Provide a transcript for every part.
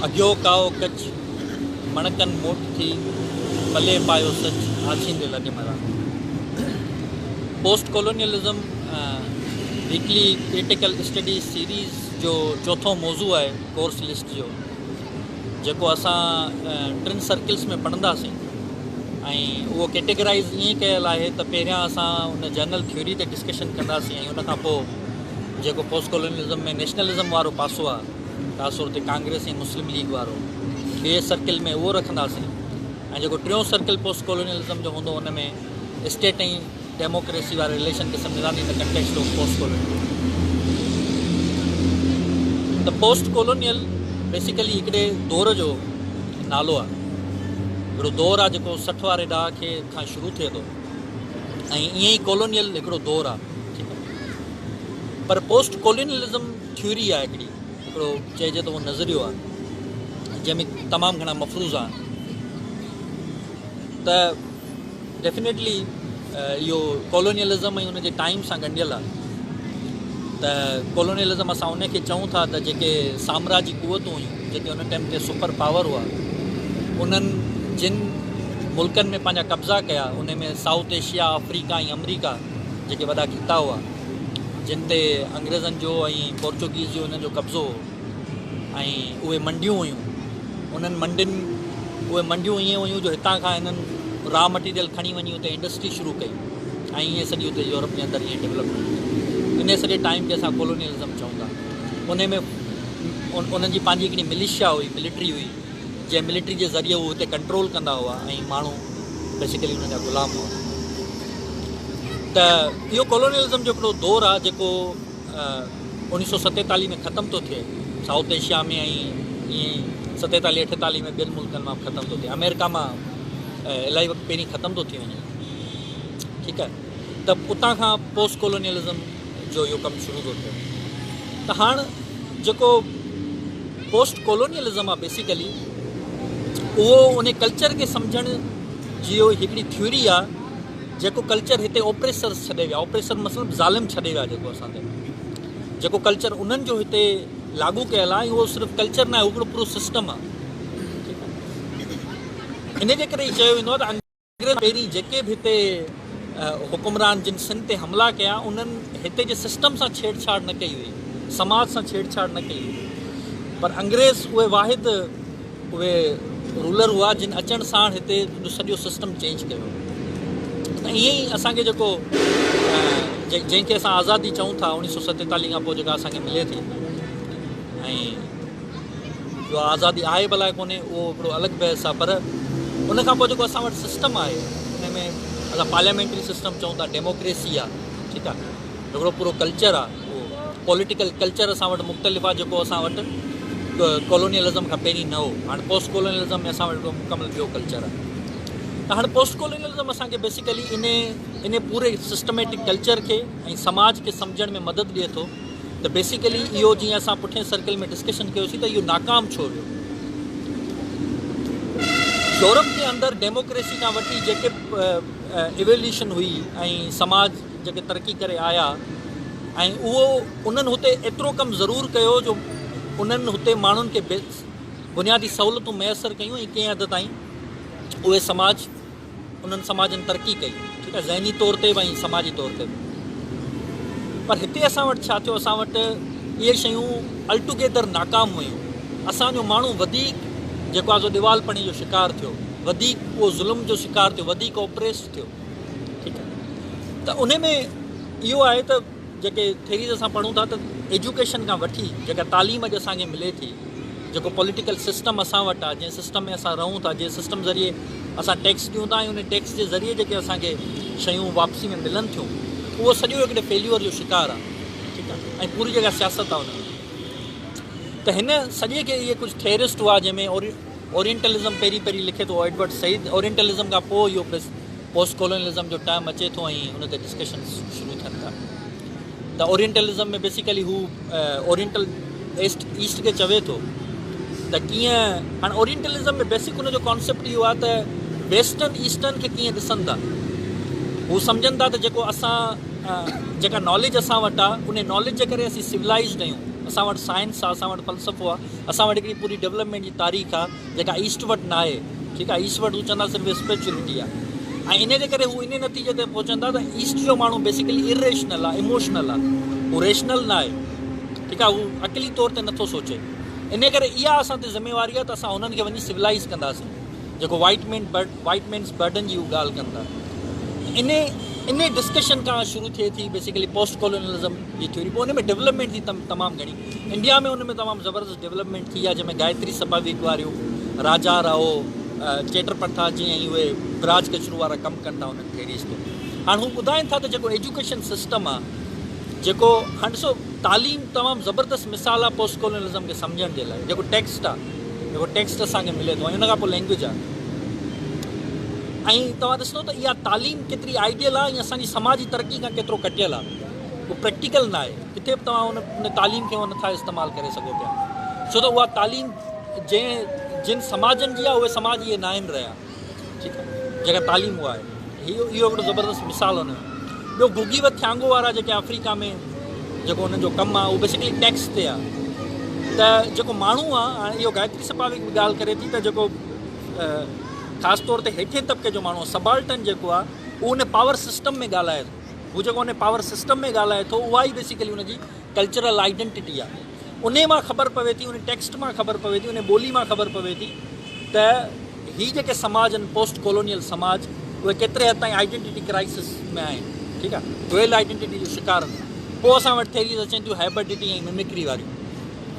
अॻियो काओ कच मणकन मोट थी पले पायो सच आछींदे लॻे मरा। Post colonialism weekly critical study series जो चौथों मौज़ू है कोर्स लिस्ट जो, जेको असां टिनि सर्किल्स में पढ़ंदासीं। ऐं उहो कैटेगराइज़ ईअं कयल आहे त पहिरियां असां उन जनरल थ्योरी ते डिस्कशन कंदासीं, ऐं उन खां पोइ जेको पोस्ट कॉलोनियलिज्म में नेशनलिज्म वारो पासो आहे, ख़ासि तौर ते कांग्रेस ऐं मुस्लिम लीग वारो, ॿिए सर्किल में उहो रखंदासीं। ऐं जेको टियों सर्किल पोस्ट कॉलोनियलिज्म जो हूंदो, उन में स्टेट ऐं डेमोक्रेसी वारे रिलेशन खे सम्झंदासीं in context of post colonial. त पोस्ट कॉलोनियल बेसिकली हिकिड़े दौर जो नालो आहे। हिकिड़ो दौरु आहे जेको 60 वारे ॾहाके खां शुरू थिए थो, ऐं ईअं ई कॉलोनियल हिकिड़ो दौरु आहे, ठीकु आहे। पर पोस्ट कॉलोनियलिज्म थ्योरी आहे हिकिड़ो चइजे त उहो नज़रियो आहे जंहिंमें तमामु घणा मफ़रूज़ आहिनि। त डेफिनेटली इहो कॉलोनियलिज़म ऐं उनजे टाइम सां ॻंढियल आहे। त कॉलोनियलिज़म असां उनखे चऊं था त जेके साम्राजी क़ुवतूं हुयूं, जेके उन टाइम ते सुपर पावर हुआ, उन्हनि जिन मुल्कनि में पंहिंजा कब्ज़ा कया, उन में साउथ एशिया, अफ्रीका ऐं अमरीका जेके वॾा खिता हुआ, जिन ते अंग्रेज़नि जो ऐं पोर्चुगीज़ जो उन्हनि जो कब्ज़ो हो। ऐं उहे मंडियूं हुयूं, उन्हनि मंडियूं ईअं हुयूं जो हितां खां हिननि रॉ मटीरियल खणी वञी उते इंडस्ट्री शुरू कई, ऐं ईअं सॼी उते यूरोप जे अंदरि ईअं डेवलपमेंट। इन सॼे टाइम खे असां कॉलोनियलिज़म चऊं था। उन में उन्हनि जी पंहिंजी हिकिड़ी मिलिशिया हुई, मिलिट्री हुई, जंहिं मिलिट्री जे ज़रिए उहे हुते कंट्रोल कंदा हुआ, ऐं माण्हू बेसिकली उन्हनि जा ग़ुलाम हुआ। त इहो कॉलोनियलिज़म जो हिकिड़ो दौरु आहे जेको 1947 में ख़तमु थो थिए साउथ एशिया में, ऐं ईअं 47-48 में ॿियनि मुल्कनि मां ख़तमु थो थिए। अमेरिका मां इलाही वक़्तु पहिरीं ख़तमु थो थी वञे, ठीकु आहे। त उतां खां पोस्ट कॉलोनियलिज़म जो इहो कमु शुरू थो थिए। त हाणे जेको पोस्ट कॉलोनियलिज़म आहे बेसिकली उहो उन कल्चर खे सम्झण जी हिकिड़ी थ्योरी आहे, जेको कल्चर हिते ऑपरेसर्स छॾे विया। ऑपरेसर मतिलबु ज़ालिम छॾे विया जेको असां ते, जेको कल्चर उन्हनि जो हिते लागू कयल आहे, उहो सिर्फ़ु कल्चर न आहे, उहो पूरो सिस्टम आहे। इन जे करे ई चयो वेंदो आहे त अंग्रेज़ पहिरीं जेके बि हिते हुकुमरान जिन सिंध ते हमला कया, उन्हनि हिते जे सिस्टम सां छेड़छाड़ न कई हुई, समाज सां छेड़छाड़ न कई हुई। पर अंग्रेज़ उहे वाहिद उहे रूलर हुआ जिन अचण साण हिते सॼो सिस्टम चेंज कयो। त ईअं ई असांखे जेको जंहिंखे असां आज़ादी चऊं था 1947 खां पोइ जेका असांखे मिले थी, ऐं जो आज़ादी आहे भला कोन्हे उहो हिकिड़ो अलॻि बहस आहे। पर उन खां पोइ जेको असां वटि सिस्टम आहे, हुन में असां पार्लियामेंट्री सिस्टम चऊं था, डेमोक्रेसी आहे, ठीकु आहे। हिकिड़ो पूरो कल्चर आहे, उहो पॉलिटिकल कल्चर असां वटि मुख़्तलिफ़ आहे, जेको असां वटि कॉलोनियलिज़म खां पहिरीं न हो। हाणे पोस्ट कॉलोनियलिज़म में असां वटि हिकिड़ो मुकमल ॿियो कल्चर आहे। त हाणे पोस्ट कॉलोनियलिज़म असांखे बेसिकली इन पूरे सिस्टमेटिक कल्चर खे ऐं समाज खे सम्झण में मदद ॾिए थो। त बेसिकली इहो जीअं असां पुठिएं सर्किल में डिस्कशन कयोसीं त इहो नाकाम छो वियो। यूरोप जे अंदरि डेमोक्रेसी खां वठी जेके इवोल्यूशन हुई ऐं समाज जेके तरक़ी करे आया, ऐं उहो उन्हनि हुते एतिरो कमु ज़रूरु कयो जो उन्हनि हुते माण्हुनि खे बुनियादी सहूलियतूं मुयसरु कयूं, ऐं कंहिं हद ताईं उहे उन्हनि समाजनि तरक़ी कई, ठीकु आहे, ज़हनी तौर ते बि ऐं समाजी तौर ते बि। पर हिते असां वटि छा थियो, असां वटि इहे शयूं अलटुगेदर नाकाम हुयूं। असांजो माण्हू वधीक जेको आहे सो दीवालपणी जो शिकार थियो, वधीक उहो ज़ुल्म जो शिकार थियो, वधीक ऑपरेस थियो, ठीकु आहे। त उन में इहो आहे त जेके थेरीज़ असां पढ़ूं था त एजुकेशन खां वठी जेका तालीम अॼु असांखे मिले थी, जेको पॉलिटिकल सिस्टम असां वटि आहे, जंहिं सिस्टम में असां रहूं था, जंहिं सिस्टम ज़रिए असां टैक्स ॾियूं था, ऐं उन टैक्स जे ज़रिए जेके असांखे शयूं वापसी में मिलनि थियूं, उहो सॼो हिकिड़े फेल्यूअर जो शिकार आहे, ठीकु आहे। ऐं पूरी जॻह सियासत आहे हुन में। त हिन सॼे खे इहे कुझु थेरिस्ट हुआ, जंहिंमें ओरिएंटलिज़म पहिरीं लिखे थो एडवर्ड सईद। ओरिएंटलिज़म खां पोइ इहो पोस्ट कॉलोनियलिज़म जो टर्म अचे थो, ऐं हुन ते डिस्कशन शुरू थियनि था। त ओरिएंटलिज़म में बेसिकली हू ओरिएंटल ईस्ट खे चवे थो त कीअं। हाणे ओरिएंटलिज़म में बेसिक हुनजो कॉन्सेप्ट इहो आहे त वेस्टर्न ईस्टर्न खे कीअं ॾिसनि था। हू सम्झनि था त जेको असां जेका नॉलेज असां वटि आहे, उन नॉलेज जे करे असीं सिविलाइज़्ड आहियूं, असां वटि साइंस आहे, असां वटि फ़लसफ़ो आहे, असां वटि हिकिड़ी पूरी डेवलपमेंट जी तारीख़ आहे जेका ईस्टवर्ड न आहे, ठीकु आहे। ईस्टवर्ड हू चवंदा सिर्फ़ु स्पिरिचुअलिटी आहे, ऐं इन जे करे हू इन नतीजे ते पहुचंदा त ईस्ट जो माण्हू बेसिकली इरेशनल आहे, इमोशनल आहे, हू रेशनल न आहे, ठीकु आहे, हू अकली तौर ते नथो सोचे। इन करे इहा असां ते ज़िम्मेवारी आहे त असां हुननि खे वञी सिविलाइज़ कंदासीं, जेको वाइट मैन्स बर्डन जी हू ॻाल्हि कनि था। इन डिस्कशन खां शुरू थिए थी बेसिकली पोस्ट कॉलोनियलिज़म जी थ्योरी, पोइ हुन में डेवलपमेंट थी तमामु घणी। इंडिया में हुन में तमामु ज़बरदस्त डेवलपमेंट थी आहे, जंहिंमें गायत्री सभाविक वारियूं, राजा राओ, चेटर प्रथा जीअं ई उहे ब्राज कचरू वारा कमु कनि था उन्हनि थ्योरीज़ ते। हाणे हू ॿुधाइनि था त जेको एजुकेशन सिस्टम आहे, जेको हाणे ॾिसो तालीम तमामु ज़बरदस्त मिसाल आहे पोस्ट कॉलोनियलिज़म खे सम्झण जे लाइ। जेको टेक्स्ट आहे, जेको टेक्स्ट असांखे मिले थो, ऐं हुन खां पोइ लैंग्वेज आहे, ऐं तव्हां ॾिसो त इहा तालीम केतिरी आइडियल आहे ऐं असांजी समाजी तरक़ी खां केतिरो कटियल आहे, उहो प्रैक्टिकल न आहे। किथे बि तव्हां उन तालीम खे नथा इस्तेमालु करे सघो पिया, छो त उहा तालीम जिन समाजनि जी आहे उहे समाज इहे न आहिनि रहिया, ठीकु आहे, जेका तालीम उहा आहे। इहो हिकिड़ो ज़बरदस्त मिसाल हुन में। ॿियो गुगी व थियांगो वारा जेके अफ्रीका में जेको हुननि जो कमु आहे, उहो बेसिकली टैक्स ते आहे। त जेको माण्हू आहे, हाणे इहो गायत्री सभाविक बि ॻाल्हि करे थी त जेको ख़ासि तौर ते हेठे तबिके जो माण्हू सबाल्टन जेको आहे, उहो उन पावर सिस्टम में ॻाल्हाए थो। हू जेको उन पावर सिस्टम में ॻाल्हाए थो, उहा ई बेसिकली हुनजी कल्चरल आइडेंटिटी आहे। उन मां ख़बर पवे थी, उन टेक्स्ट मां ख़बर पवे थी, उन ॿोली मां ख़बर पवे थी त हीअ जेके समाज आहिनि पोस्ट कॉलोनियल समाज, उहे केतिरे हद ताईं आइडेंटिटी क्राइसिस में आहिनि, ठीकु आहे, डुअल आइडेंटिटी जो शिकार आहिनि। पोइ असां वटि थेरीज़ अचनि थियूं हैबिडिटी ऐं मिमिक्री वारियूं,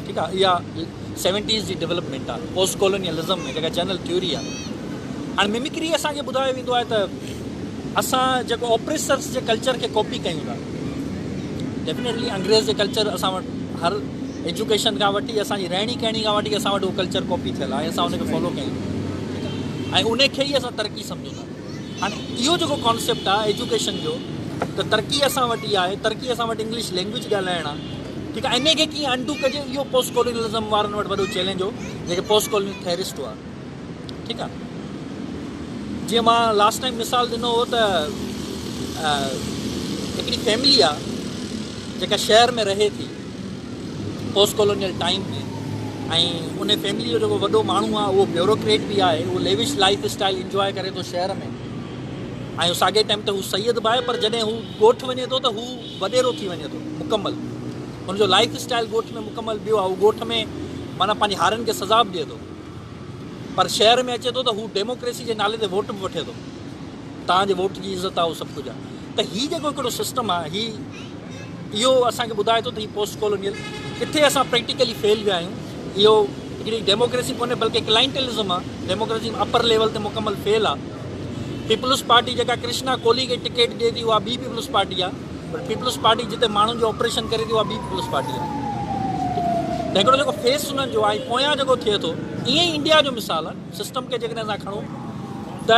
ठीकु आहे। इहा 70s जी डेवलपमेंट आहे पोस्ट कॉलोनियलिज़म में, जेका जनरल थ्योरी आहे। हाणे मिमिक्री असांखे ॿुधायो वेंदो आहे त असां जेको ऑपरेसर्स जे कल्चर खे कॉपी कयूं था। डेफिनेटली अंग्रेज़ जे कल्चर असां वटि हर एजुकेशन खां वठी, असांजी रहणी कहणी खां वठी असां वटि उहो कल्चर कॉपी थियल आहे, असां हुनखे फॉलो कयूं ऐं उन खे ई असां तरक़ी सम्झूं था। हाणे इहो जेको कॉन्सेप्ट आहे एजुकेशन जो, त तरक़ी असां वटि आहे, तरक़ी असां वटि इंग्लिश लैंग्वेज ॻाल्हाइणु आहे, ठीकु आहे। इन खे कीअं अंडू कजे, इहो पोस्ट कॉलोनियलिज़म वारनि वटि वॾो चैलेंज हो, जेके पोस्ट कॉलोनियल थेरिस्ट हुआ, ठीकु आहे। जीअं मां लास्ट टाइम मिसाल ॾिनो हो त हिकिड़ी फैमिली आहे जेका शहर में रहे थी पोस्ट कॉलोनियल टाइम में, ऐं उन फैमिली जो जेको वॾो माण्हू आहे उहो ब्यूरोक्रेट बि आहे, उहो लेविश लाइफ स्टाइल इंजॉय करे थो शहर में, ऐं साॻे टाइम ते हू सैयद बि आहे, पर जॾहिं हू ॻोठु वञे थो त हू वॾेरो थी वञे थो मुकमल, हुनजो लाइफ स्टाइल ॻोठ में मुकमल ॿियो आहे। हू ॻोठ में माना पंहिंजी हारनि खे सज़ा बि ॾिए थो, पर शहर में अचे थो त हू डेमोक्रेसी जे नाले ते वोट बि वठे थो, तव्हांजे वोट जी इज़त आहे, उहो सभु कुझु आहे। त हीअ जेको हिकिड़ो सिस्टम आहे, इहो असांखे ॿुधाए थो त हीअ पोस्ट कॉलोनियल किथे असां प्रैक्टिकली फेल विया आहियूं। इहो हिकिड़ी डेमोक्रेसी कोन्हे बल्कि क्लाइंटलिज़म आहे, डेमोक्रेसी अपर लेवल ते मुकमल फेल आहे। पीपल्स पार्टी जेका कृष्णा कोहली खे टिकट ॾिए थी, उहा ॿी पीपल्स पार्टी आहे, पर पीपल्स पार्टी जिते माण्हुनि जो ऑपरेशन करे थी, उहा ॿी पीपल्स पार्टी आहे। त हिकिड़ो जेको फेस हुननि जो आहे, पोयां जेको थिए थो, ईअं ई इंडिया जो मिसाल आहे। सिस्टम खे जेकॾहिं असां खणूं त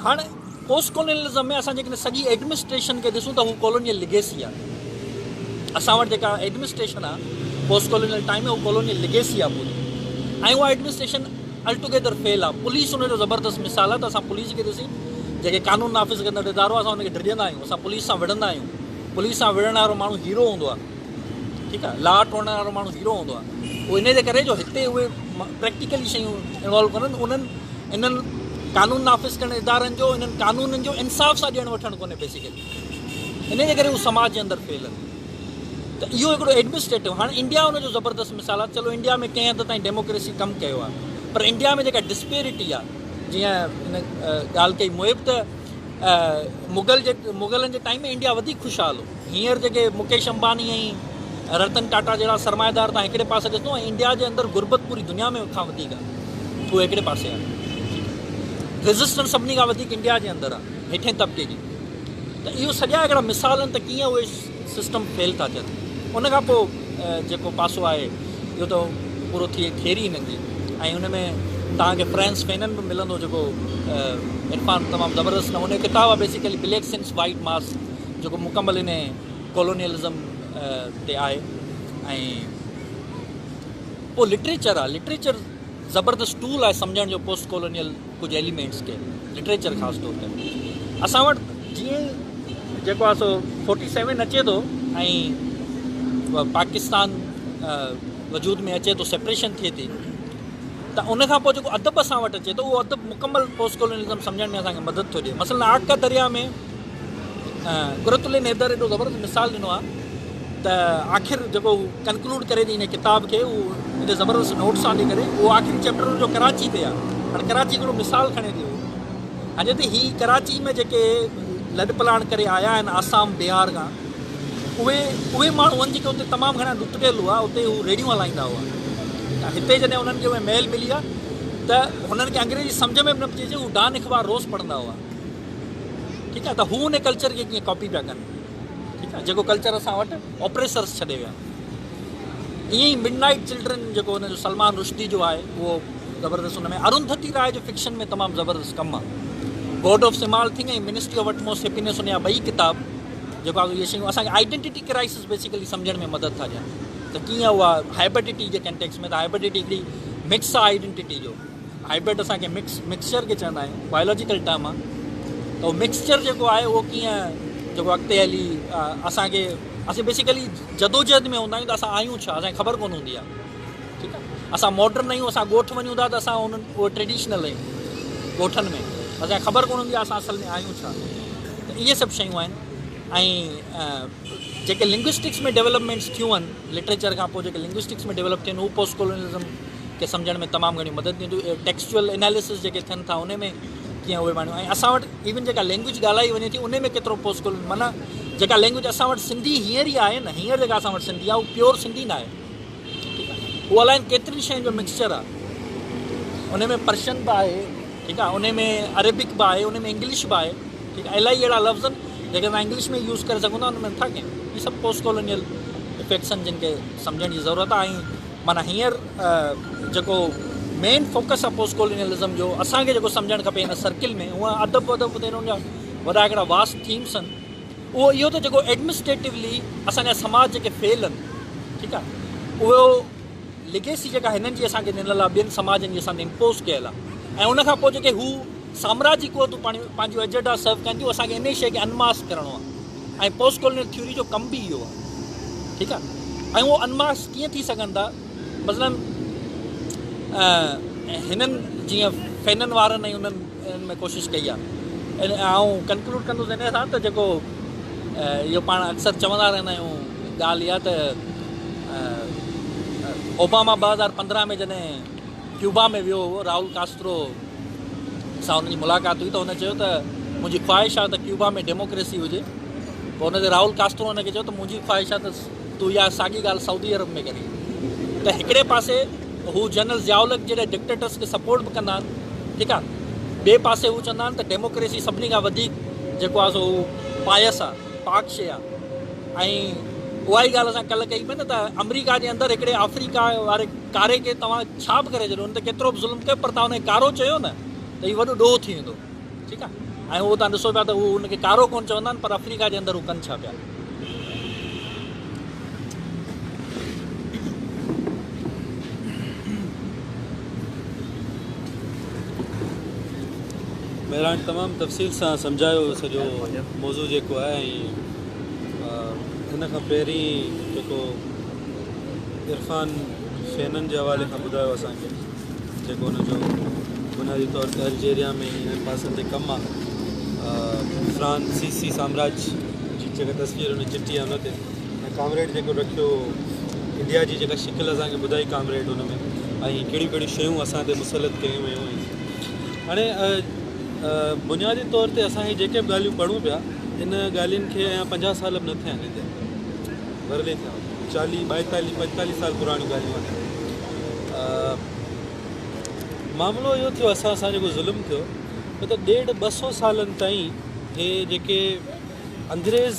हाणे पोस्ट कॉलोनियलिज़म में असां जेकॾहिं सॼी एडमिनिस्ट्रेशन खे ॾिसूं त हू कॉलोनियल लिगेसी आहे। असां वटि जेका एडमिनिस्ट्रेशन आहे पोस्ट कॉलोनियल टाइम में, उहा कॉलोनियल लिगेसी आहे पूरी, ऐं उहा एडमिनिस्ट्रेशन अलटुगेदर फेल आहे। पुलिस हुनजो ज़बरदस्त मिसाल आहे। त असां पुलिस खे ॾिसी, जेके कानून नाफ़िज़ कंदड़ इदारो आहे, असां हुनखे डिॼंदा आहियूं, असां पुलिस सां विढ़ंदा आहियूं। पुलिस सां विढ़ण वारो माण्हू हीरो हूंदो आहे, ठीकु आहे, लॉ टोड़ण वारो माण्हू हीरो हूंदो आहे। उहो इन जे करे जो हिते उहे प्रैक्टिकली शयूं इन्वॉल्व करनि, इन्हनि कानून नाफ़िज़ करण इदारनि जो, इन्हनि कानूननि जो इंसाफ़ सां ॾियणु वठणु कोन्हे बेसिकली, इन जे करे उहो समाज जे अंदरि फेल आहे। त इहो हिकिड़ो एडमिनिस्ट्रेटिव, हाणे इंडिया हुनजो ज़बरदस्त मिसाल आहे। चलो इंडिया में कंहिं हद ताईं डेमोक्रेसी कमु कयो आहे, पर इंडिया में जेका डिस्पेरिटी आहे, जीअं हिन ॻाल्हि कई मुहिब त मुग़लनि जे टाइम में इंडिया वधीक ख़ुशहाल हो। हींअर जेके मुकेश अंबानी ऐं रतन टाटा जहिड़ा सरमाएदार तव्हां हिकिड़े पासे ॾिसो, ऐं इंडिया जे अंदरि गुरबत पूरी दुनिया में खां वधीक आहे, उहो हिकिड़े पासे आहे। रेज़िस्टेंस सभिनी खां वधीक इंडिया जे अंदरि आहे, हेठे तबिके जी। त इहो सॼा हिकिड़ा मिसाल आहिनि त कीअं उहे सिस्टम फेल था थियनि। उन खां पोइ जेको पासो आहे, इहो त पूरो थियरी हिननि जी, ऐं हुन में तव्हांखे फ्रेंस फैनन बि मिलंदो, जेको इरफान तमामु ज़बरदस्त नमूने किताबु आहे, बेसिकली ब्लैक सिन्स वाइट मास, जेको मुकमल इन कॉलोनियलिज़म ते आहे। ऐं पोइ लिटरेचर आहे, लिटरेचर ज़बरदस्त टूल आहे सम्झण जो पोस्ट कॉलोनियल कुझु एलिमेंट्स खे, लिटरेचर ख़ासि तौर ते। असां वटि जीअं जेको आहे सो 47 अचे थो, ऐं पाकिस्तान वजूद में अचे थो, सेपरेशन थिए थी, त उन खां पोइ जेको अदब असां वटि अचे थो उहो अदब मुकमल पोस्ट कॉलोनियलिज़म सम्झण में असांखे मदद थो ॾिए। मसलन आका दरिया में कुरतुल हैदर एॾो ज़बरदस्त मिसाल ॾिनो आहे त आख़िर जेको कंक्लूड करे थी हिन किताब खे, उहो एॾे ज़बरदस्त नोट्स सां ॾेई करे, उहो आख़िरी चैप्टर जो कराची ते आहे। हाणे कराची हिकिड़ो मिसाल खणे थी, अॼु त हीअ कराची में जेके लॾ पलाण करे आया आहिनि आसाम बिहार खां, उहे माण्हू आहिनि जेके उते तमामु घणा लुटकियल हुआ, उते हू रेडियूं हलाईंदा हुआ। हिते जॾहिं उन्हनि खे उहे महल मिली आहे त हुननि खे अंग्रेजी सम्झ में बि न पइजे, हू डान अख़बार रोज़ पढ़ंदा हुआ। ठीकु आहे, त हू उन कल्चर खे कीअं कॉपी पिया कनि। ठीकु आहे, जेको कल्चर असां वटि ऑपरेसर्स छॾे विया। ईअं ई मिड नाइट चिल्ड्रन जेको हुनजो सलमान रुश्दी जो आहे उहो ज़बरदस्त, हुन में अरुंधति राय जो फिक्शन में तमामु ज़बरदस्त कमु आहे। गॉड ऑफ सिमाल थिंग ऐं मिनिस्ट्री ऑफ अटमोस्ट हैप्पीनेस, हुन जा ॿई किताब जेको आहे इहे शयूं असांखे आइडेंटिटी क्राइसिस बेसिकली सम्झण में मदद था ॾियनि, त कीअं उहा हाइब्रिडिटी जे कंटेक्स्ट में, त हाइब्रिडिटी हिकिड़ी मिक्स आहे आइडेंटिटी जो। हाइब्रिड असांखे मिक्सचर खे चवंदा आहियूं, बायोलॉजिकल टर्म आहे। त उहो मिक्सचर जेको आहे उहो कीअं जेको अॻिते हली असांखे, असीं बेसिकली जदोजहद में हूंदा आहियूं त असां आहियूं छा, असांखे ख़बर कोन हूंदी आहे। ठीकु आहे, असां मॉडर्न आहियूं, असां ॻोठ वञूं था त असां उहे ट्रेडिशनल आहियूं ॻोठनि में, असांखे ख़बर कोन हूंदी आहे असां असल में आहियूं छा। त इहे सभु शयूं आहिनि। ऐं जेके लिंग्विस्टिक्स में डेवलपमेंट्स थियूं आहिनि लिटरेचर खां पोइ, जेके लिंग्विस्टिक्स में डेवलप थियनि, उहो पोस्ट कॉलोनियलिज़म खे सम्झण में तमामु घणी मदद ॾींदियूं। टेक्सचुअल एनालिसिस जेके थियनि था उन में कीअं उहे माण्हू, ऐं असां वटि इवन जेका लैंग्वेज ॻाल्हाई वञे थी उन में केतिरो पोस्ट कॉलोनियल, माना जेका लैंग्वेज असां वटि सिंधी हींअर ई आहे न, हींअर जेका असां वटि सिंधी आहे उहा प्योर सिंधी न आहे। ठीकु आहे, उहो अलाए केतिरी शयुनि जो मिक्सचर आहे। उन में पर्शियन बि आहे, ठीकु आहे, उन में अरेबिक बि आहे, उन में इंग्लिश बि आहे। ठीकु आहे, इलाही अहिड़ा लफ़्ज़ आहिनि जेके असां इंग्लिश में यूज़ करे सघूं था, उन में नथा कयूं। इहे सभु पोस्ट कॉलोनियल इफेक्ट्स आहिनि जिन खे सम्झण जी ज़रूरत आहे। ऐं माना हींअर जेको मेन फोकस आहे पोस्ट कॉलोनियलिज़म जो, असांखे जेको सम्झणु खपे हिन सर्किल में, उहा अदब ते हुननि जा वॾा हिकिड़ा वास्ट थीम्स आहिनि। उहो इहो त जेको एडमिनिस्ट्रेटिवली असांजा समाज जेके फेल आहिनि, ठीकु आहे, उहो लिगेसी जेका हिननि जी असांखे ॾिनल आहे, ॿियनि समाजनि जी असांखे इम्पोज़ कयल आहे। ऐं उनखां पोइ जेके हू साम्राज्य क़ुवतूं पंहिंजो एजेंडा सर्व कनि थियूं, असांखे इन शइ खे अनमास्क करिणो आहे। ऐं पोस्ट कॉलोनियल थ्योरी जो कमु बि इहो आहे। ठीकु आहे, ऐं उहो अनमास्क कीअं थी सघनि था, मसलन हिननि जीअं फैनन वारनि ऐं उन्हनि में कोशिशि कई आहे। ऐं कंक्लूड कंदुसि इन सां त जेको इहो पाण अक्सर चवंदा रहंदा आहियूं, ॻाल्हि इहा त ओबामा 2015 में जॾहिं क्यूबा में वियो हुओ, राहुल कास्ट्रो सां हुनजी मुलाक़ात हुई, त हुन चयो त मुंहिंजी ख़्वाहिश आहे त क्यूबा में डेमोक्रेसी हुजे। पोइ हुन ते राहुल कास्ट्रो हुनखे चयो त मुंहिंजी ख़्वाहिश आहे त तूं इहा साॻी ॻाल्हि सऊदी अरब में करी। त हिकिड़े पासे हू जनरल ज़ियाउल जहिड़े डिक्टेटर्स खे सपोर्ट बि कंदा आहिनि, ठीकु आहे, ॿिए पासे हू चवंदा आहिनि त डेमोक्रेसी सभिनी खां वधीक जेको आहे सो पायस आहे, पाक शइ आहे। ऐं उहा ई ॻाल्हि असां कल्ह कई पई न त अमरीका जे अंदरि हिकिड़े अफ्रीका वारे कारे खे तव्हां छा बि करे छॾियो, हुन ते केतिरो बि ज़ुल्म कयो, पर तव्हां हुनखे कारो चयो न त हीउ वॾो ॾोह थी वेंदो। ठीकु आहे, ऐं उहो तव्हां ॾिसो पिया त उहो हुनखे कारो कोन चवंदा आहिनि, पर अफ्रीका जे अंदरि हू कनि छा पिया। महिराण तमामु तफ़सील सां सम्झायो सॼो मौज़ू जेको आहे। ऐं हिन खां पहिरीं जेको इरफ़ान फैनन जे हवाले खां ॿुधायो असांखे, जेको हुनजो बुनियादी तौर ते अल्जेरिया में हिन पासनि ते कमु आहे, फ्रांसीसी साम्राज्य जी जेका तस्वीर हुन चिटी आहे हुन ते, ऐं कामरेड जेको रखियो इंडिया जी जेका शिकिल असांखे ॿुधाई कामरेड हुन में, ऐं कहिड़ियूं कहिड़ियूं शयूं असां ते मुसलत कयूं वयूं आहिनि। हाणे बुनियादी तौर ते असां जेके बि ॻाल्हियूं पढ़ूं पिया, इन ॻाल्हियुनि खे अञा 50 साल बि न थिया आहिनि, हिते भरले थिया 40, 42, 45 साल पुराणियूं ॻाल्हियूं आहिनि। मामिलो इहो थियो असां जेको ज़ुल्म थियो, मतिलबु 150-200 सालनि ताईं हे जेके अंग्रेज़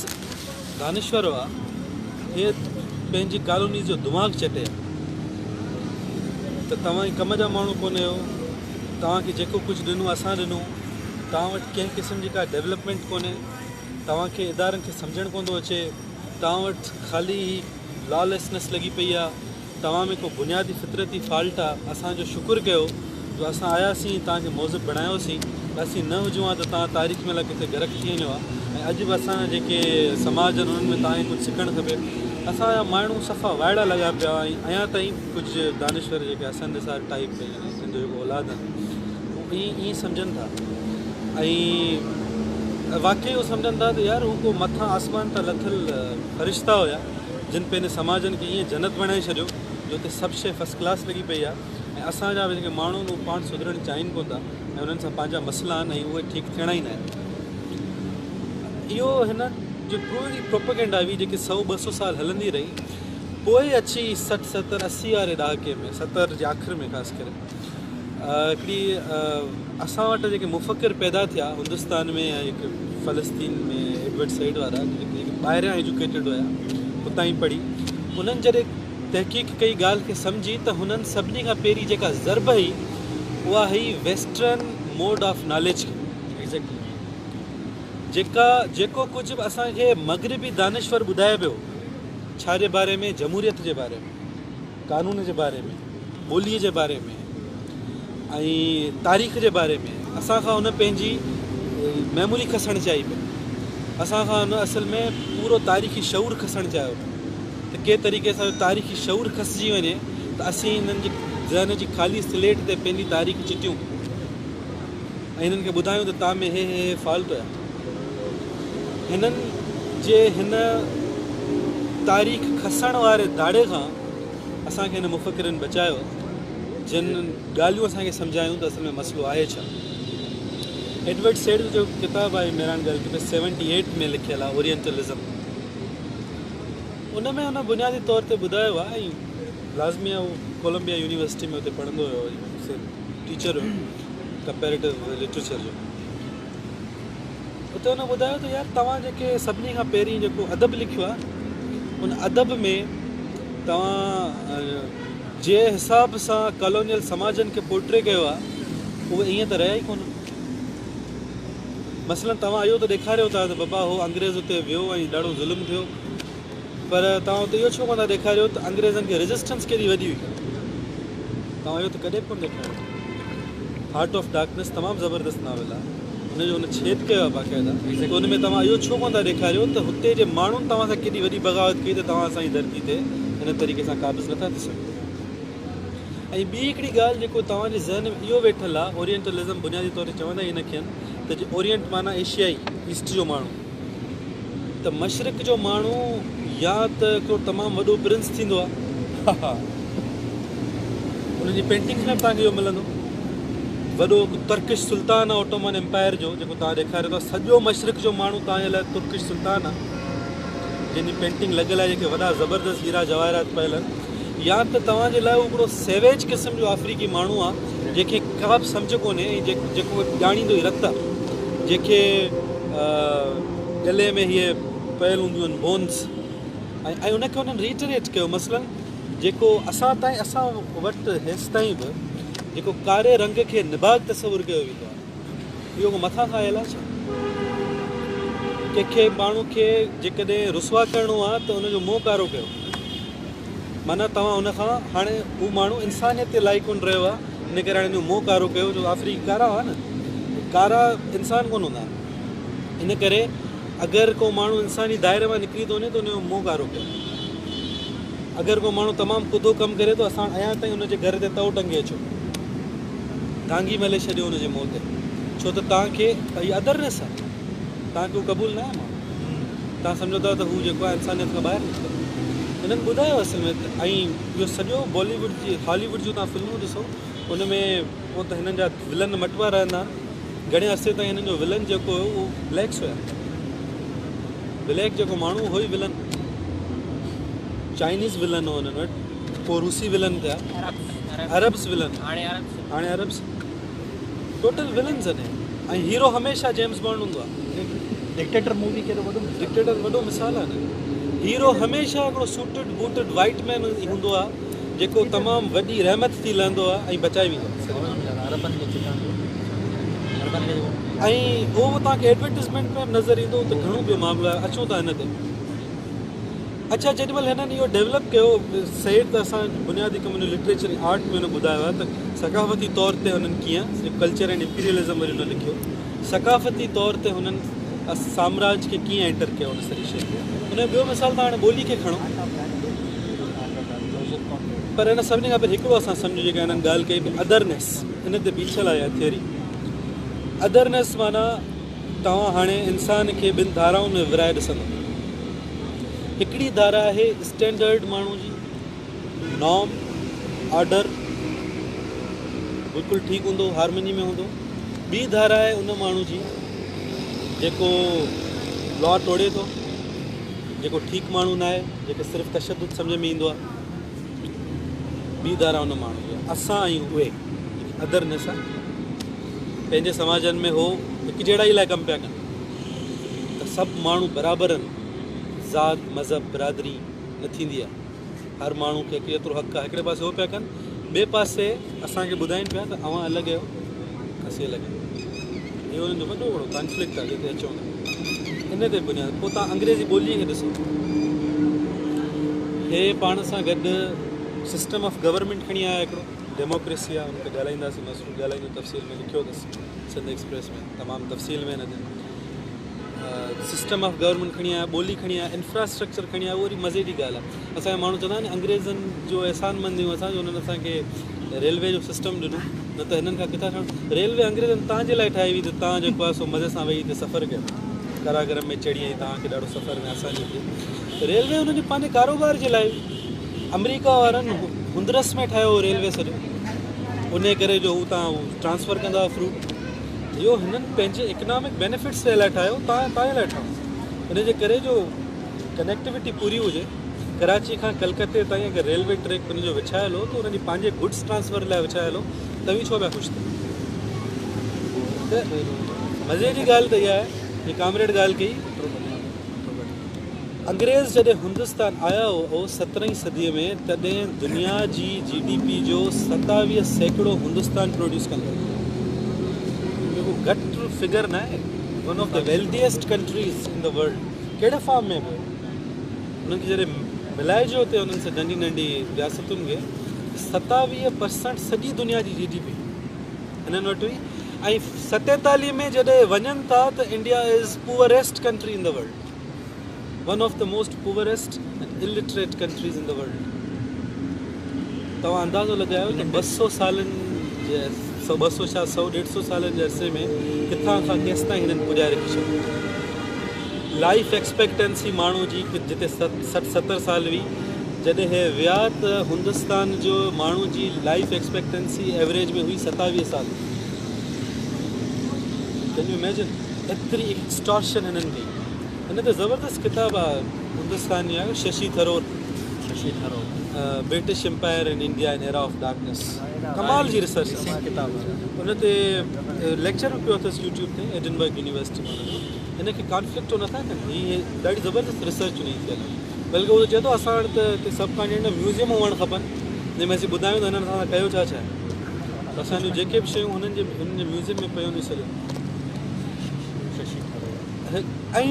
दानिश्वर हुआ, हे पंहिंजी कॉलोनी जो दिमाग़ चटे, त तव्हां कम जा माण्हू कोन आहियो, तव्हांखे जेको कुझु ॾिनो असां ॾिनो, तव्हां वटि कंहिं क़िस्म जी का डेवलपमेंट कोन्हे, तव्हांखे इदारनि खे सम्झणु कोन थो अचे, तव्हां वटि ख़ाली लॉलेसनेस लॻी पई आहे, तव्हां में को बुनियादी फितरती फॉल्ट आहे। असांजो शुकुरु कयो जो असां आयासीं, तव्हांखे मौज़िब बणायोसीं, असीं न हुजूं हा त तव्हां तारीख़ में लाइ किथे गरक थी वञो आहे। ऐं अॼु बि असां जेके समाज आहिनि उन्हनि में तव्हांखे कुझु सिखणु खपे। असांजा माण्हू सफ़ा वाइड़ा लॻा पिया ऐं अञा ताईं कुझु दानिश्वर जेके असां ॾिसा टाइप सिंध जेको औलाद आहिनि उहे ईअं सम्झनि था ऐं वाक़ई उहो सम्झनि था त यार हू को मथां आसमान तां लथल फ़रिश्ता हुया जिन पंहिंजे समाजनि खे ईअं जन्नत बणाए छॾियो जो हुते सभु शइ फस्ट क्लास लॻी पई आहे ऐं असांजा जेके माण्हू आहिनि उहे पाण सुधरणु चाहिनि कोन था ऐं उन्हनि सां पंहिंजा मसइला आहिनि ऐं उहे ठीकु थियणा ई न आहिनि। इहो हिन जो पूरी प्रोपेगेंडा हुई जेकी 100-200 साल हलंदी रही पोइ अची 60, 70, 80 वारे ॾहाके में 70 जे आख़िर में ख़ासि करे हिकिड़ी असां वटि जेके मुफ़क़िर पैदा थिया हिंदुस्तान में या हिकु फ़लस्तीन में एडवर्ड सईद वारा जेके ॿाहिरियां एजुकेटेड हुया हुतां ई पढ़ी उन्हनि जॾहिं तहक़ीक़ कई ॻाल्हि खे सम्झी त हुननि सभिनी खां पहिरीं जेका ज़रब हुई उहा हुई western mode of knowledge exactly जेको कुझु बि असांखे मग़रिबी दानिश्वर ॿुधाए पियो छा जे बारे में जमहूरियत जे बारे में कानून जे बारे में ॿोलीअ जे बारे में ऐं तारीख़ जे बारे में असांखां हुन पंहिंजी मैमोरी खसणु चाहिए पियो असांखां हुन असल में पूरो तारीख़ी शऊर खसणु चाहियो त के तरीक़े सां तारीख़ी शऊर खसिजी वञे त असीं हिननि जी ज़हन जी ख़ाली स्लेट ते पंहिंजी तारीख़ चिटियूं ऐं हिननि खे ॿुधायूं त तव्हां में हे फॉल्ट हुया। हिननि जे हिन तारीख़ खसण वारे दाड़े खां असांखे हिन मुफ़क़िरनि बचायो जिन ॻाल्हियूं असांखे सम्झायूं त असल में मसइलो आहे छा। एडवर्ड सईद जो किताबु आहे मेरान ॻाल्हि 78 में लिखियलु आहे ओरिएंटलिज़म उन में हुन बुनियादी तौर ते ॿुधायो आहे ऐं लाज़मी आहे उहो कोलंबिया यूनिवर्सिटी में हुते पढ़ंदो हुयो टीचर हुयो कंपेरेटिव लिटरेचर जो उते हुन ॿुधायो त यार तव्हां जेके सभिनी खां पहिरीं जेको अदब लिखियो आहे उन अदब में तव्हां जे हिसाब सां कॉलोनियल समाजनि खे पोर्ट्रे कयो आहे उहे ईअं त रहिया ई कोन। मसइलन तव्हां इहो त ॾेखारियो था त बाबा हो अंग्रेज़ हुते वियो ऐं ॾाढो ज़ुल्म थियो पर तव्हां हुते इहो छो कोन था ॾेखारियो त अंग्रेज़नि खे रेजिस्टेंस केॾी वॾी हुई तव्हां इहो त कॾहिं कोन ॾेखारियो। हार्ट ऑफ डार्कनेस तमामु ज़बरदस्त नॉवेल आहे हुनजो हुन छेद कयो आहे बाक़ाइदा त हुन में तव्हां इहो छो कोन था ॾेखारियो त हुते जे माण्हुनि तव्हां सां केॾी वॾी बग़ावत कई त तव्हां असांजी धरती ते हिन तरीक़े सां क़ाबिज़ नथा थी सघो। ऐं ॿी हिकिड़ी ॻाल्हि जेको तव्हांजे ज़हन में इहो वेठल आहे ओरिएंटलिज़म बुनियादी तौर ते चवंदा ई हिनखे आहिनि त ओरिएंट माना एशियाई ईस्ट जो माण्हू त मशरिक़ जो माण्हू या त हिकिड़ो तमामु वॾो प्रिंस थींदो आहे उनजी पेंटिंग्स में तव्हांखे इहो मिलंदो वॾो तुर्किश सुल्तान आहे ऑटोमन एम्पायर जो जेको तव्हां ॾेखारियो था सॼो मशरिक़ जो माण्हू तव्हांजे लाइ तुर्किश सुल्तान आहे जंहिंजी पेंटिंग लॻियल आहे जेके वॾा ज़बरदस्त हीरा जवाहरात पयल आहिनि या त तव्हांजे लाइ उहो हिकिड़ो सेवेज क़िस्म जो अफ्रीकी माण्हू आहे जंहिंखे का बि सम्झ कोन्हे ऐं जेको ॼाणींदो ई रत आहे जंहिंखे गले में हीअ पयल हूंदियूं आहिनि बोन्स ऐं उनखे उन्हनि रीटरेट कयो मसइलन जेको असां वटि हेसि ताईं बि जेको कारे रंग खे निबाग तस्वुरु कयो वेंदो आहे इहो मथां खां आयल आहे छा। कंहिंखे माण्हू खे जेकॾहिं रुसवा करिणो आहे त हुनजो मुंहुं कारो कयो माना तव्हां हुनखां हाणे हू माण्हू इंसानियत ते लाइक़ु कोन रहियो आहे इन करे हाणे हुनजो मुंहुं कारो कयो जो अफ्रीकी कारा हुआ न कारा इंसान कोन हूंदा इन करे अगरि को माण्हू इंसानी दायरे मां निकिरी थो वञे त हुनजो मुंहुं कारो कयो। अगरि को माण्हू तमामु कुदो कमु करे थो असां अञा ताईं हुनजे घर ते तओ टंगे अचो टांगी मले छॾियो हुनजे मुंहं ते छो त तव्हांखे इहा अदरनेस आहे तव्हांखे उहो क़बूल न आहे माण्हू तव्हां सम्झो था त हू जेको आहे इंसानियत खां ॿाहिरि निकितो हिननि ॿुधायो असल में ऐं इहो सॼो बॉलीवुड जी हॉलीवुड जूं तव्हां फिल्मूं ॾिसो हुन में पोइ त हिननि जा विलन मटवा रहंदा आहिनि घणे अरसे ताईं हिननि जो विलन जेको हुयो उहो ब्लैक्स हुया ब्लैक जेको माण्हू हुई विलन चाइनीज़ विलन हो हुननि वटि पोइ रूसी विलन थिया अरब्स विलन हाणे अरब्स टोटल विलन्स आहिनि ऐं हीरो हमेशह जेम्स बॉन्ड हूंदो आहे डिक्टेटर मूवी खे डिक्टेटर वॾो मिसाल आहे न हीरो हमेशह हिकिड़ो सूटेड बूटेड वाइट मैन हूंदो आहे जेको तमामु वॾी रहमत थी लहंदो आहे ऐं बचाए वेंदो आहे ऐं उहो तव्हांखे एडवर्टीज़मेंट में नज़र ईंदो त घणो ॿियो मामिलो आहे अचूं था हिन ते। अच्छा जेॾीमहिल हिननि इहो डेवलप कयो सईद त असां बुनियादी कम्युनिटी लिटरेचर आर्ट में हुन ॿुधायो आहे त सकाफ़ती तौर ते हुननि कीअं कल्चर एंड इंपीरियलिज़म वरी हुन लिखियो सकाफ़ती तौर ते हुननि साम्राज्य खे कीअं एंटर कयो हुन सॼी शइ हुन ॿियो मिसाल तव्हां हाणे ॿोली खे खणो पर हिन सभिनी खां पहिरीं हिकिड़ो असां सम्झूं जेका हिननि ॻाल्हि कई भई अदरनेस, हिन ते बीठल आहे थियरी। अदरनेस माना तव्हां हाणे इंसान खे ॿिनि धाराउनि में विराए ॾिसंदो। हिकिड़ी धारा आहे स्टैंडर्ड माण्हू जी, नॉर्म ऑर्डर बिल्कुलु ठीकु हूंदो, हारमोनी में हूंदो। ॿी धारा आहे उन माण्हू जी जेको लॉ तोड़े थो, जेको ठीकु माण्हू न आहे, जेके सिर्फ़ु तशदुद सम्झ में ईंदो आहे। ॿी धारा उन माण्हू जी। असां आहियूं उहे अदरनेस आहे। पंहिंजे समाजनि में हो हिकु जहिड़ा ई लाइ कमु पिया कनि त सभु माण्हू बराबरि आहिनि। ज़ात मज़हब बिरादरी न थींदी आहे, हर माण्हू खे केतिरो हक़ु आहे। हिकिड़े पासे हो पिया कनि, ॿिए पासे असांखे ॿुधाइनि पिया त अवां अलॻि आहियो, असीं अलॻि आहियूं। इहो हुननि जो वॾो वॾो कॉन्फ्लिक्ट आहे जिते अचूं था। इन ते बुनियाद पोइ तव्हां अंग्रेज़ी ॿोलीअ खे ॾिसो, हे पाण सां गॾु सिस्टम ऑफ गवर्नमेंट खणी आया हिकिड़ो, डेमोक्रेसी आहे। हुनखे ॻाल्हाईंदासीं, मसरूर ॻाल्हाईंदो, तफ़सील में लिखियो अथसि सिंध एक्सप्रेस में, तमामु तफ़सील में हिन ते। सिस्टम ऑफ गवर्नमेंट खणी आया, ॿोली खणी आया, इंफ्रास्ट्रक्चर खणी आया। उहो वरी मज़े जी ॻाल्हि आहे। असांजा माण्हू चवंदा आहिनि अंग्रेज़नि जो अहसान मंदियूं असांजो, हुननि असांखे रेलवे जो सिस्टम ॾिनो, न त हिननि खां किथां खणो। रेलवे अंग्रेज़नि तव्हांजे लाइ ठाही हुई त तव्हां जेको आहे सो मज़े सां वेही हिते सफ़र कयो, कारागर में चढ़ी ऐं तव्हांखे ॾाढो सफ़र में आसानी थिए। रेलवे हुनजे पंहिंजे कारोबार जे लाइ, अमरीका वारनि हुंदरस में ठाहियो रेलवे सॼो, उन करे जो हू तव्हां ट्रांसफ़र कंदा फ्रूट। इहो हिननि पंहिंजे इकनॉमिक बेनिफिट्स जे लाइ ठाहियो, तव्हांजे लाइ ठाहियो। इन जे करे जो कनेक्टिविटी पूरी हुजे, कराची खां कलकत्ते ताईं अगरि रेलवे ट्रैक हुनजो विछायल हो त हुनजी पंहिंजे गुड्स ट्रांसफ़र लाइ विछायल हो, तव्हीं छो पिया ख़ुशि थियो? त मज़े जी ॻाल्हि त इहा आहे, ही कामरेड ॻाल्हि कई, अंग्रेज़ जॾहिं हिंदुस्तान आया हो 17वीं सदीअ में, तॾहिं दुनिया जी GDP जो 27% हिंदुस्तान प्रोड्यूस कंदो हो। जेको घटि फिगर न आहे, one of the wealthiest countries in the world. कहिड़े फॉर्म में बि उन्हनि खे जॾहिं मिलाइजो हुते उन्हनि सां नंढी नंढी रियासतुनि खे, 27% सॼी दुनिया जी GDP हिननि वटि हुई। ऐं 47 में जॾहिं वञनि था त India is poorest country in the world, one of the most poorest and illiterate countries in the world. तव्हां अंदाज़ो लॻायो त 200 सालनि जे 200 छा 100-150 सालनि जे अरसे में किथां खां केसि ताईं हिननि पुॼाए रखी छॾियो। लाइफ एक्सपेक्टेंसी माण्हू जी जिते 60-70 साल हुई, जॾहिं हे विया त हिंदुस्तान जो माण्हू जी लाइफ एक्सपेक्टेंसी एवरेज में हुई 27 साल। Can you imagine? एतिरी एक्सटॉर्शन हिननि कई। हिन ते ज़बरदस्त किताबु आहे हिंदुस्तानी आहे, Shashi Tharoor, British empire in India in era of darkness. कमाल जी रिसर्च किताबु आहे। हुन ते लेक्चर बि पियो अथसि यूट्यूब ते, एडिनबर्ग यूनिवर्सिटी में। हिन खे कॉन्फ्लिक्ट नथा कनि, हीअ ॾाढी ज़बरदस्त रिसर्च हुन जी थियल। बल्कि उहो चए थो असां वटि त हिते सभु खां ॾियण म्यूज़ियम हुअणु खपनि, जंहिं में असीं ॿुधायूं त हिननि सां कयो छा छा आहे। असांजूं जेके बि शयूं हुननि जे म्यूज़ियम में पियूं ॾिसो। ऐं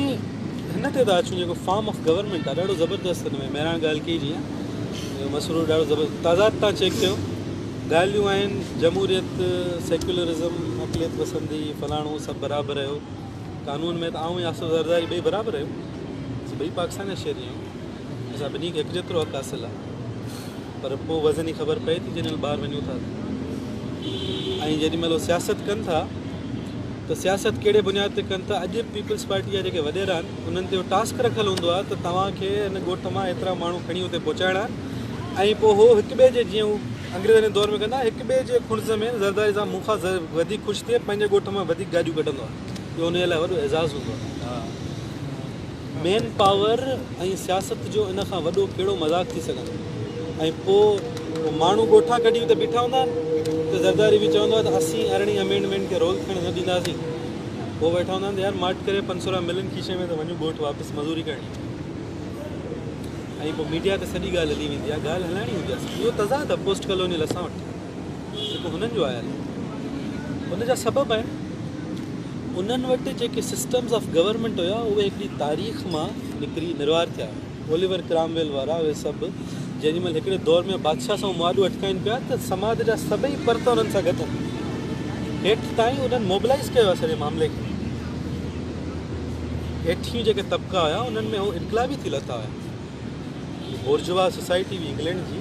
हिन ते था अचूं जेको फॉर्म ऑफ गवर्नमेंट आहे, ॾाढो ज़बरदस्त हिन में महिरां ॻाल्हि कई जीअं मसरूर, ॾाढो ज़बरदस्त ताज़ाद तव्हां चेक कयो। ॻाल्हियूं आहिनि जमहूरियत, सेक्युलरिज़म, अक़लियत पसंदी, फलाणो सभु बराबरि आहियो। कानून में त आऊं यासो ज़रदारी ॿई बराबरि आहियूं, असीं ॿई पाकिस्तान जा शहरी आहियूं, असां ॿिन्ही खे हिकु जेतिरो हक़ु हासिलु आहे। पर पोइ वज़न जी ख़बर पए थी जेॾी महिल ॿाहिरि वञूं था। ऐं जेॾी महिल सियासत कनि था त सियासत कहिड़े बुनियाद ते कनि था। अॼु पीपल्स पार्टी जा जेके वॾेरा आहिनि उन्हनि ते टास्क रखियलु हूंदो आहे त तव्हांखे हिन ॻोठ मां एतिरा माण्हू खणी हुते पहुचाइणा। ऐं पोइ हो हिक ॿिए जे जीअं अंग्रेज़नि जे दौर में कंदा, हिक ॿिए जे खुर्ज़ में ज़रदारी सां मूंखां वधीक ख़ुशि थिए, पंहिंजे ॻोठ मां वधीक गाॾियूं कढंदो आहे। इहो हुनजे लाइ वॾो एज़ाज़ु हूंदो आहे। मेन पावर ऐं सियासत जो इन खां वॾो कहिड़ो मज़ाक़ थी सघंदो। ऐं पोइ माण्हू ॻोठां कढी हुते बीठा हूंदा आहिनि त ज़रदारी बि चवंदो आहे त असीं 18वीं अमेंडमेंट खे रोल खणी न ॾींदासीं। पोइ वेठा हूंदा आहिनि यार माट करे 500 रुपया मिलनि खीचे में त वञूं ॻोठु वापसि मज़ूरी करणी। ऐं पोइ मीडिया ते सॼी ॻाल्हि हली वेंदी आहे, ॻाल्हि हलाइणी हूंदी आहे। इहो तज़ाद आहे पोस्ट कॉलोनियल असां वटि जेको हुननि जो आयल आहे। हुनजा सबबु आहिनि उन्हनि वटि जेके सिस्टम्स ऑफ गवर्नमेंट हुया उहे हिकिड़ी तारीख़ मां निकिरी निर्वार थिया। ओलिवर क्रामवेल वारा उहे सभु जेॾी महिल हिकिड़े दौर में बादशाह सां मुआदो अटकाइनि पिया त समाज जा सभई परत उन्हनि सां गॾु हेठि ताईं उन्हनि मोबिलाइज़ कयो आहे सॼे मामले खे। हेठियूं जेके तबिका हुया उन्हनि में उहो इनकलाबी थी लथा हुया। बोर्जुआ सोसाइटी हुई इंग्लैंड जी,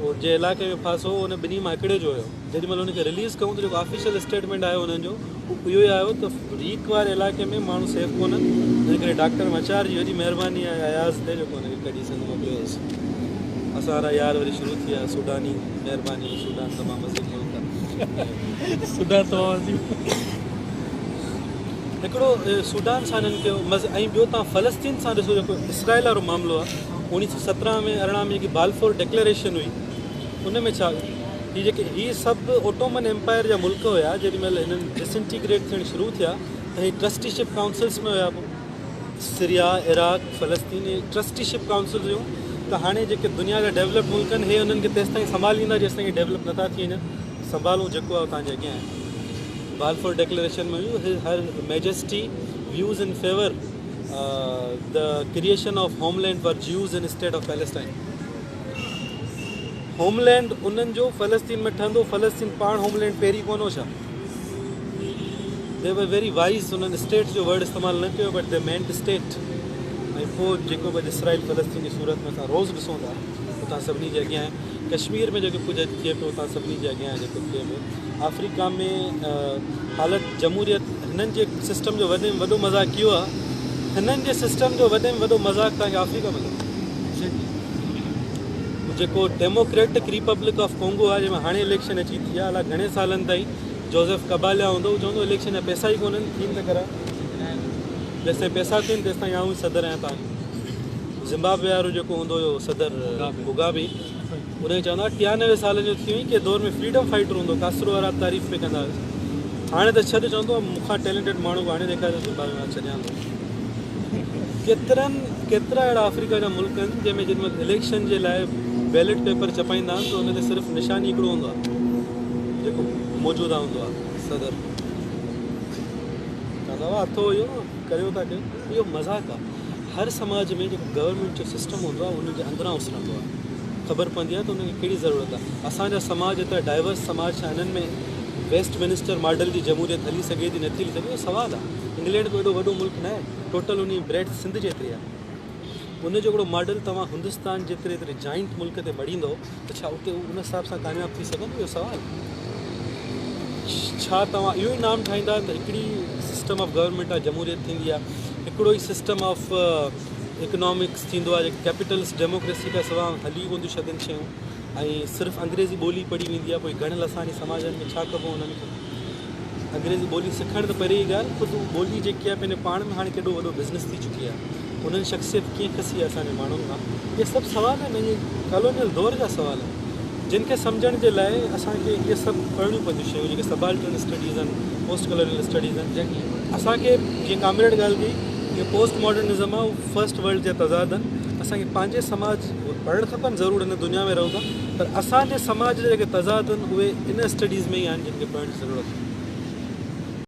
उहो जे इलाइक़े में फासो उन ॿिन्ही मां हिकिड़े जो हुयो जेॾी महिल हुनखे रिलीज़ कयूं त जेको ऑफिशियल स्टेटमेंट आयो हुननि जो इहो ई आयो त रीक वारे इलाइक़े में माण्हू सेफ कोन्हनि हिन करे डॉक्टर मचार जी वॾी महिरबानी आहे अयाज़ ते जेको हुनखे कढी सघूं मोकिलियोसि असां वारा यार वरी शुरू थी विया सूडानी महिरबानी सूडान तमामु वसीउ मुल्क आहे सुधा तव्हां हिकिड़ो सूडान सां हिननि कयो ऐं ॿियो तव्हां फ़लस्तीन सां ॾिसो जेको इसराइल वारो मामिलो आहे 1917 में 18 में जेकी बालफोर डिक्लेरेशन हुई उन में छा हीअ जेके हीअ सभु ओटोमन एम्पायर जा मुल्क हुया जेॾी महिल हिननि डिसइंटीग्रेट थियणु शुरू थिया त हीअ ट्रस्टीशिप काउंसिल्स में हुया पोइ सीरिया इराक फ़लस्तीन ट्रस्टीशिप काउंसिल्स हुयूं त हाणे जेके दुनिया जा डेवलप्ड मुल्क आहिनि हे हुननि खे तेसिताईं संभालींदा जेसिताईं डेवलप नथा थी वञनि संभालूं जेको आहे तव्हांजे अॻियां आहे बालफोर डिक्लेरेशन में हुयूं हर majesty views in favour the creation of homeland for Jews इन स्टेट ऑफ पैलेस्टाइन होमलैंड उन्हनि जो फ़लस्तीन में ठहंदो फ़लस्तीन पाण होमलैंड पहिरीं कोन हो छा दे वर वेरी वाइज़ उन्हनि स्टेट जो वर्ड इस्तेमालु न कयो बट दे मेंट स्टेट ऐं पोइ जेको बि इसराइल फ़लस्तीन जी सूरत में असां रोज़ु ॾिसूं था उतां सभिनी जे अॻियां आहे कश्मीर में जेको कुझु थिए पियो उतां सभिनी जे अॻियां जेको थिए पियो अफ्रीका में हालत जमहूरियत हिननि जे सिस्टम जो वॾे में वॾो मज़ाक़ इहो आहे हिननि जे सिस्टम जो वॾे में वॾो मज़ाक़ तव्हांखे अफ्रीका में जेको डेमोक्रेटिक रिपब्लिक ऑफ कोंगो आहे जंहिंमें हाणे इलेक्शन अची थी आहे अलाए घणे सालनि ताईं जोसेफ कबालिया हूंदो उहो चवंदो इलेक्शन जा पैसा ई कोन्हनि थीनि त करा जेसिताईं पैसा थियनि तेसिताईं आऊं सदर आहियां तव्हां ज़िम्बाब्वे वारो जेको हूंदो हुयो सदर मुगाबे उनखे चवंदा 93 सालनि जो थी हुई के दौर में फ्रीडम फाइटर हूंदो कासरो वारा तारीफ़ पे कंदा हुआसीं हाणे त छॾ चवंदो आहे मूंखां टैलेंटेड माण्हू हाणे ॾेखारियो ज़िम्बाब्वे मां छॾियां थो केतिरा अहिड़ा अफ्रीका जा मुल्क आहिनि जंहिंमें जेॾीमहिल इलेक्शन जे लाइ बैलेट पेपर छपाईंदा आहिनि त हुन ते सिर्फ़ु निशानी हिकिड़ो हूंदो आहे जेको मौजूदा हूंदो आहे सदर चवंदा हुआ हथो इहो करियो था कयो इहो मज़ाक़ आहे हर समाज में जेको गवर्नमेंट जो सिस्टम हूंदो आहे उनजे अंदरां उसरंदो आहे ख़बर पवंदी आहे त उनखे कहिड़ी ज़रूरत आहे असांजा समाज एतिरा डाइवर्स समाज छा हिननि में वेस्ट मिनिस्टर मॉडल जी जमहूरियत हली सघे थी नथी हली सघे इहो सुवालु आहे इंग्लैंड को एॾो वॾो मुल्क न आहे टोटल उन जी ब्रेड सिंध जेतिरी आहे उन जो हिकिड़ो मॉडल तव्हां हिंदुस्तान जेतिरे जॉइंट मुल्क ते मड़ींदो त छा उते उन हिसाब सां कामयाबु थी सघंदो इहो सुवालु छा तव्हां इहो ई नाम ठाहींदा त हिकिड़ी सिस्टम ऑफ गवर्नमेंट आहे जमहूरियत थींदी आहे हिकिड़ो ई सिस्टम ऑफ इकोनॉमिक्स थींदो आहे जेको कैपिटलिस्ट डेमोक्रेसी खां सवाइ हली कोन्दियूं छॾनि शयूं ऐं सिर्फ़ु अंग्रेज़ी ॿोली पढ़ी वेंदी आहे पोइ घणियल असांजे समाजनि में छा कबो हुननि खे अंग्रेज़ी ॿोली सिखण त परे ई ॻाल्हि ख़ुदि ॿोली जेकी आहे पंहिंजे पाण में हाणे केॾो वॾो बिज़नेस थी चुकी आहे उन्हनि शख़्सियत कीअं खसी आहे असांजे माण्हुनि खां इहे सभु सुवाल आहिनि इहे कॉलोनियल दौर जा सुवाल आहिनि जिन खे सम्झण जे लाइ असांखे इहे सभु पढ़णियूं पवंदियूं शयूं जेके सबाल्टर्न स्टडीज़ आहिनि पोस्ट कॉलोनियल स्टडीज़ आहिनि असांखे जीअं कामरेड ॻाल्हि कई इहो पोस्ट मॉडर्निज़म आहे उहो फस्ट वर्ल्ड जा तज़ाद आहिनि असांखे पंहिंजे समाज पढ़णु खपनि ज़रूरु हिन दुनिया में रहूं था पर असांजे समाज जा जेके तज़ाद आहिनि उहे इन स्टडीज़ में ई आहिनि जिन खे पढ़ण जी ज़रूरत आहे